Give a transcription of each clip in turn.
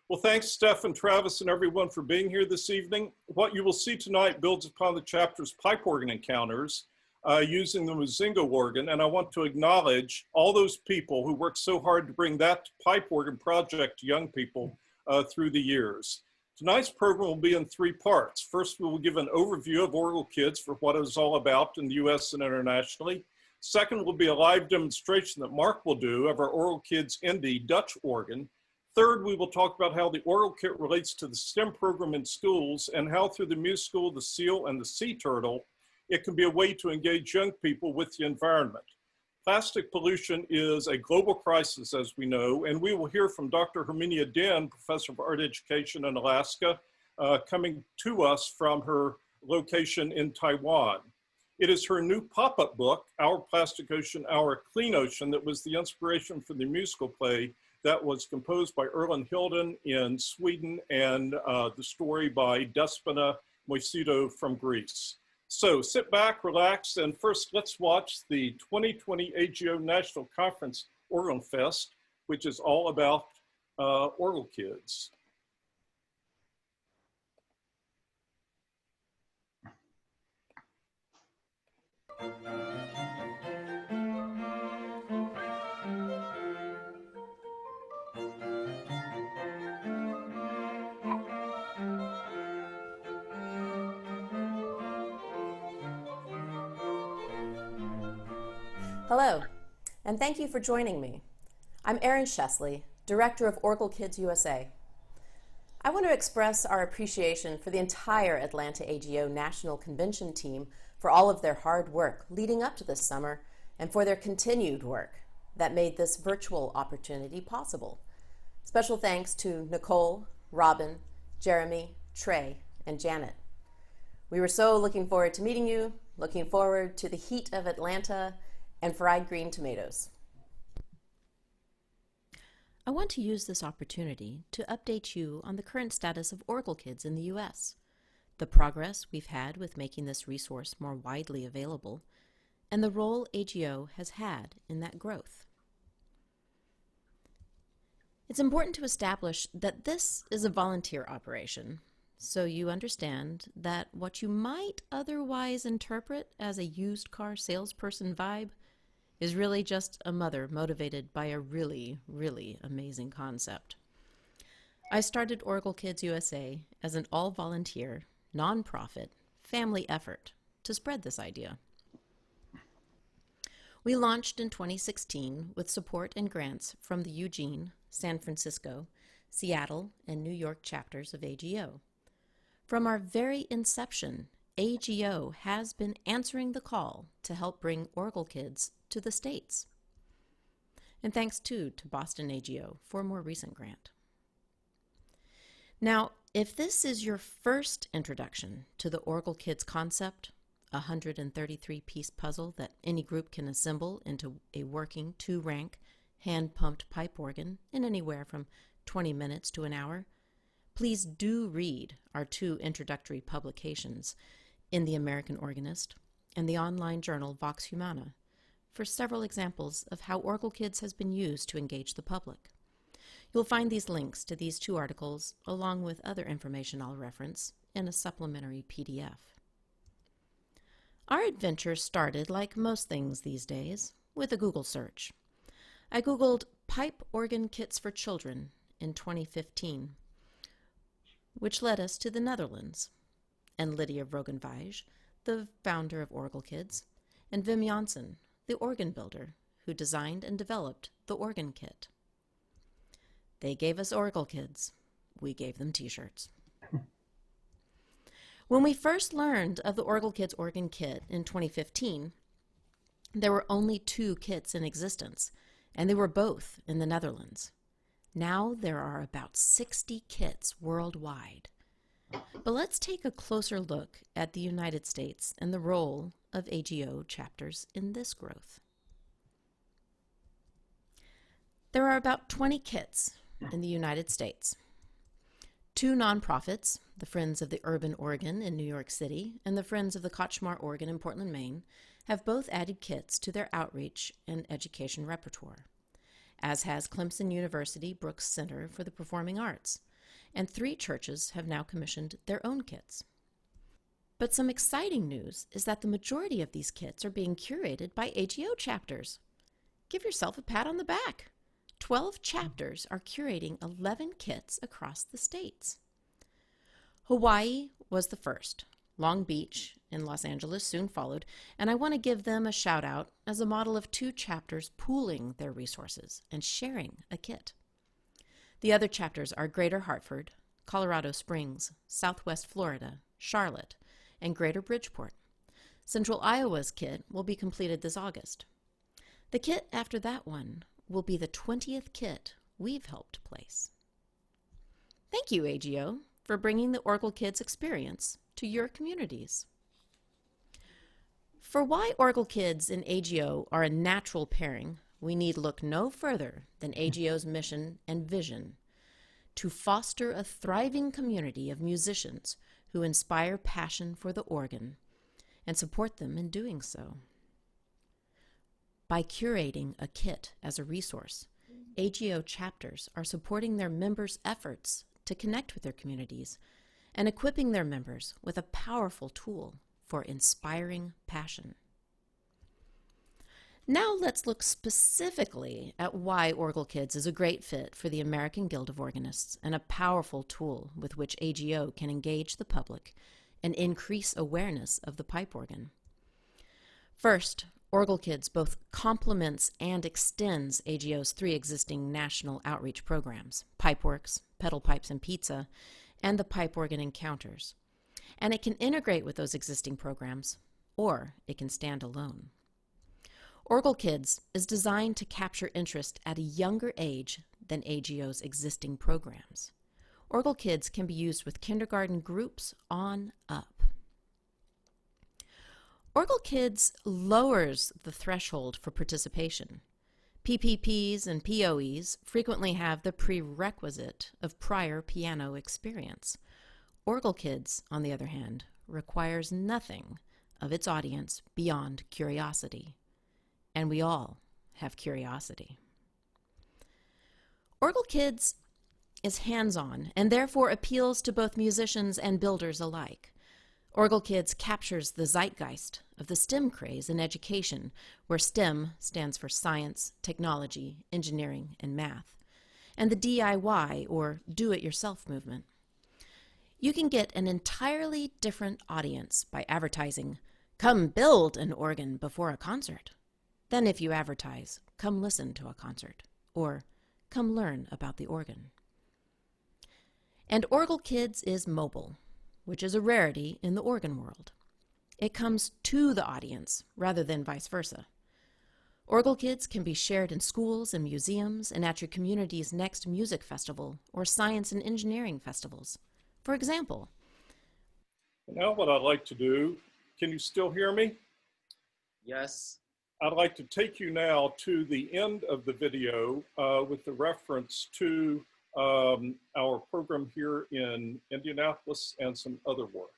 Well, thanks, Steph and Travis and everyone for being here this evening. What you will see tonight builds upon the chapter's pipe organ encounters using the Muzingo organ, and I want to acknowledge all those people who worked so hard to bring that pipe organ project to young people through the years. Tonight's program will be in three parts. First, we will give an overview of Orgelkids for what it is all about in the US and internationally. Second will be a live demonstration that Mark will do of our Orgelkids Indie Dutch organ. Third, we will talk about how the Orgel Kit relates to the STEM program in schools and how through the musical, the seal, and the sea turtle, it can be a way to engage young people with the environment. Plastic pollution is a global crisis, as we know, and we will hear from Dr. Herminia Den, Professor of Art Education in Alaska, coming to us from her location in Taiwan. It is her new pop-up book, Our Plastic Ocean, Our Clean Ocean, that was the inspiration for the musical play that was composed by Erland Hilden in Sweden and the story by Despina Moisidou from Greece. So sit back, relax, and first let's watch the 2020 AGO National Conference Organ Fest, which is all about Orgelkids. Hello, and thank you for joining me. I'm Erin Shesley, Director of Orgelkids USA. I want to express our appreciation for the entire Atlanta AGO National Convention team for all of their hard work leading up to this summer and for their continued work that made this virtual opportunity possible. Special thanks to Nicole, Robin, Jeremy, Trey, and Janet. We were so looking forward to meeting you, looking forward to the heat of Atlanta, and fried green tomatoes. I want to use this opportunity to update you on the current status of Orgelkids in the U.S., the progress we've had with making this resource more widely available, and the role AGO has had in that growth. It's important to establish that this is a volunteer operation, so you understand that what you might otherwise interpret as a used car salesperson vibe is really just a mother motivated by a really, really amazing concept. I started Orgelkids USA as an all-volunteer, nonprofit, family effort to spread this idea. We launched in 2016 with support and grants from the Eugene, San Francisco, Seattle, and New York chapters of AGO. From our very inception, AGO has been answering the call to help bring Orgelkids to the States. And thanks too to Boston AGO for a more recent grant. Now, if this is your first introduction to the Orgelkids concept, a 133-piece puzzle that any group can assemble into a working 2-rank, hand-pumped pipe organ in anywhere from 20 minutes to an hour, please do read our 2 introductory publications in the American Organist and the online journal Vox Humana for several examples of how Orgelkids has been used to engage the public. You'll find these links to these 2 articles, along with other information I'll reference, in a supplementary PDF. Our adventure started, like most things these days, with a Google search. I Googled pipe organ kits for children in 2015, which led us to the Netherlands, and Lydia Vrogenwijs, the founder of Orgelkids, and Wim Janssen, the organ builder who designed and developed the organ kit. They gave us Orgelkids. We gave them t-shirts. When we first learned of the Orgelkids organ kit in 2015, there were only 2 kits in existence, and they were both in the Netherlands. Now there are about 60 kits worldwide. But let's take a closer look at the United States and the role of AGO chapters in this growth. There are about 20 kits in the United States. 2 nonprofits, the Friends of the Urban Organ in New York City and the Friends of the Kachmar Organ in Portland, Maine, have both added kits to their outreach and education repertoire, as has Clemson University Brooks Center for the Performing Arts, and 3 churches have now commissioned their own kits. But some exciting news is that the majority of these kits are being curated by AGO chapters. Give yourself a pat on the back. 12 chapters are curating 11 kits across the states. Hawaii was the first. Long Beach in Los Angeles soon followed, and I want to give them a shout out as a model of 2 chapters pooling their resources and sharing a kit. The other chapters are Greater Hartford, Colorado Springs, Southwest Florida, Charlotte, and Greater Bridgeport. Central Iowa's kit will be completed this August. The kit after that one will be the 20th kit we've helped place. Thank you, AGO, for bringing the Orgelkids experience to your communities. For why Orgelkids and AGO are a natural pairing, we need look no further than AGO's mission and vision: to foster a thriving community of musicians who inspire passion for the organ and support them in doing so. By curating a kit as a resource, AGO chapters are supporting their members' efforts to connect with their communities and equipping their members with a powerful tool for inspiring passion. Now let's look specifically at why Orgelkids is a great fit for the American Guild of Organists and a powerful tool with which AGO can engage the public and increase awareness of the pipe organ. First, Orgelkids both complements and extends AGO's 3 existing national outreach programs: Pipeworks, Pedal Pipes and Pizza, and the Pipe Organ Encounters. And it can integrate with those existing programs, or it can stand alone. Orgelkids is designed to capture interest at a younger age than AGO's existing programs. Orgelkids can be used with kindergarten groups on up. Orgelkids lowers the threshold for participation. PPPs and POEs frequently have the prerequisite of prior piano experience. Orgelkids, on the other hand, requires nothing of its audience beyond curiosity. And we all have curiosity. Orgelkids is hands-on and therefore appeals to both musicians and builders alike. Orgelkids captures the zeitgeist of the STEM craze in education, where STEM stands for science, technology, engineering, and math, and the DIY, or do-it-yourself movement. You can get an entirely different audience by advertising, "Come build an organ before a concert," than if you advertise, "Come listen to a concert," or "Come learn about the organ." And Orgelkids is mobile, which is a rarity in the organ world. It comes to the audience rather than vice versa. Orgelkids can be shared in schools and museums and at your community's next music festival or science and engineering festivals. For example, Now what I'd like to do, can you still hear me? Yes. I'd like to take you now to the end of the video with the reference to our program here in Indianapolis and some other work.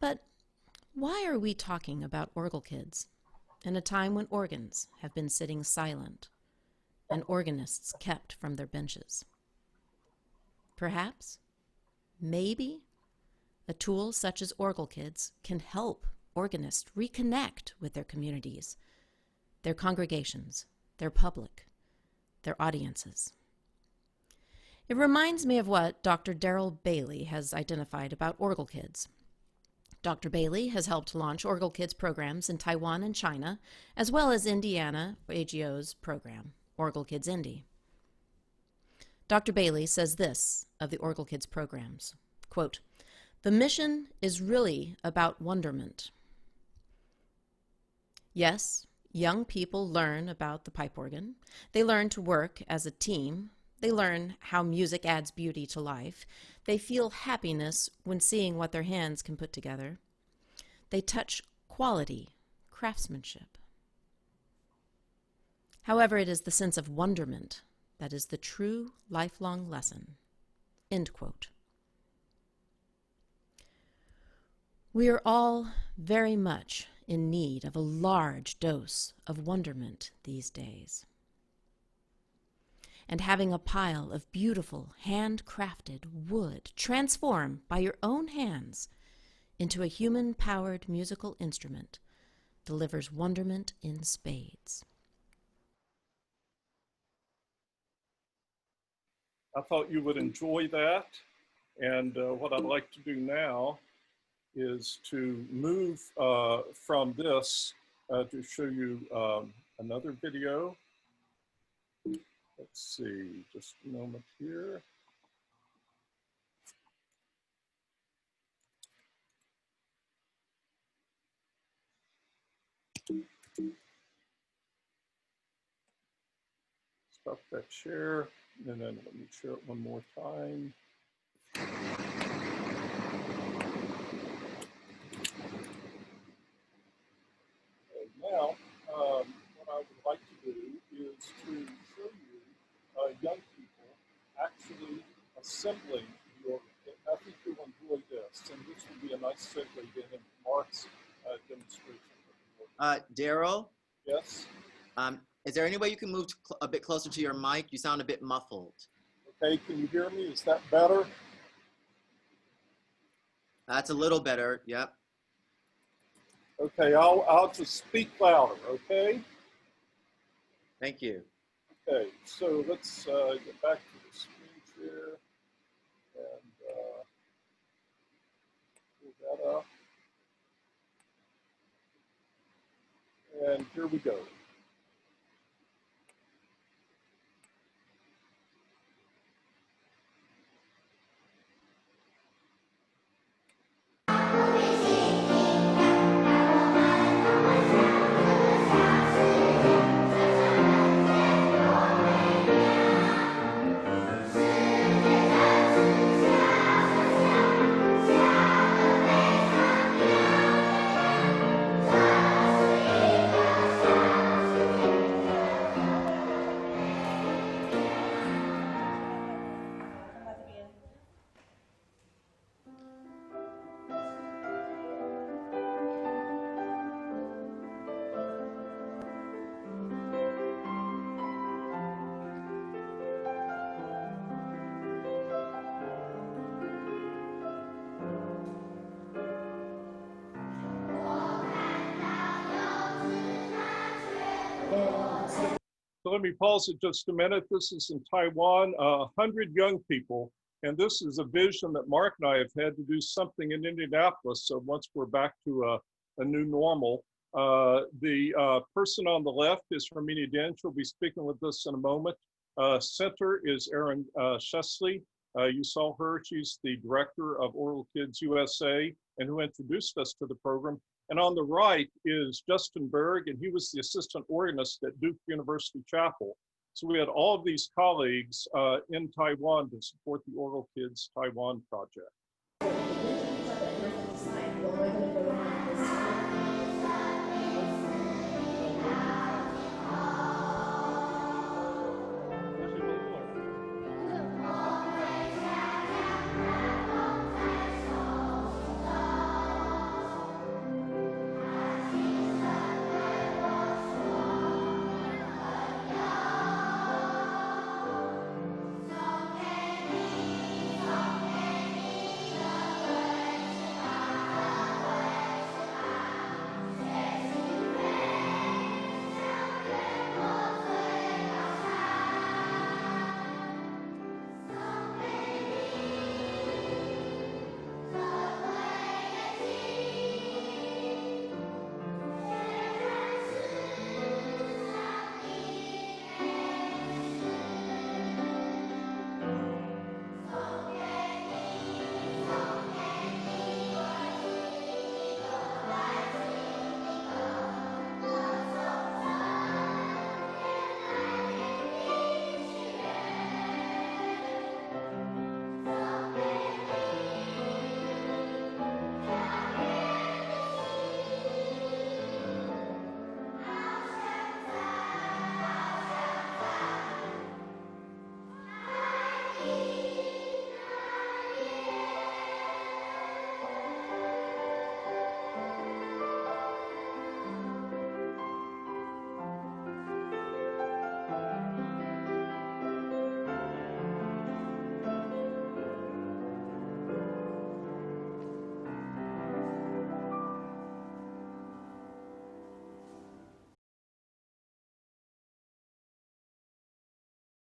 but why are we talking about Orgelkids in a time when organs have been sitting silent and organists kept from their benches? Perhaps, maybe, a tool such as Orgelkids can help organists reconnect with their communities, their congregations, their public, their audiences. It reminds me of what Dr. Daryl Bailey has identified about Orgelkids. Dr. Bailey has helped launch Orgelkids programs in Taiwan and China, as well as Indiana AGO's program, Orgelkids Indy. Dr. Bailey says this of the Orgelkids programs, quote, "The mission is really about wonderment. Yes, young people learn about the pipe organ. They learn to work as a team. They learn how music adds beauty to life. They feel happiness when seeing what their hands can put together. They touch quality, craftsmanship. However, it is the sense of wonderment that is the true lifelong lesson." End quote. We are all very much in need of a large dose of wonderment these days. And having a pile of beautiful, handcrafted wood transform by your own hands into a human-powered musical instrument delivers wonderment in spades. I thought you would enjoy that. And what I'd like to do now is to move from this to show you another video. Let's see, just a moment here. Stop that share, and then let me share it one more time. And now, what I would like to do is to show you young people actually assembling the organ kit. I think you'll enjoy this, and this will be a nice segue then into Mark's demonstration. Daryl, Yes? is there any way you can move a bit closer to your mic? You sound a bit muffled. Okay, can you hear me? Is that better? That's a little better, yep. Okay, I'll just speak louder, okay? Thank you. Okay, so let's get back to the screen share and pull that up. And here we go. So let me pause it just a minute. This is in Taiwan, 100 young people. And this is a vision that Mark and I have had to do something in Indianapolis. So once we're back to a new normal, the person on the left is Herminia Dent. She'll be speaking with us in a moment. Center is Erin Shesley. You saw her. She's the director of Orgelkids USA and who introduced us to the program. And on the right is Justin Berg, and he was the assistant organist at Duke University Chapel. So we had all of these colleagues in Taiwan to support the Orgelkids Taiwan project.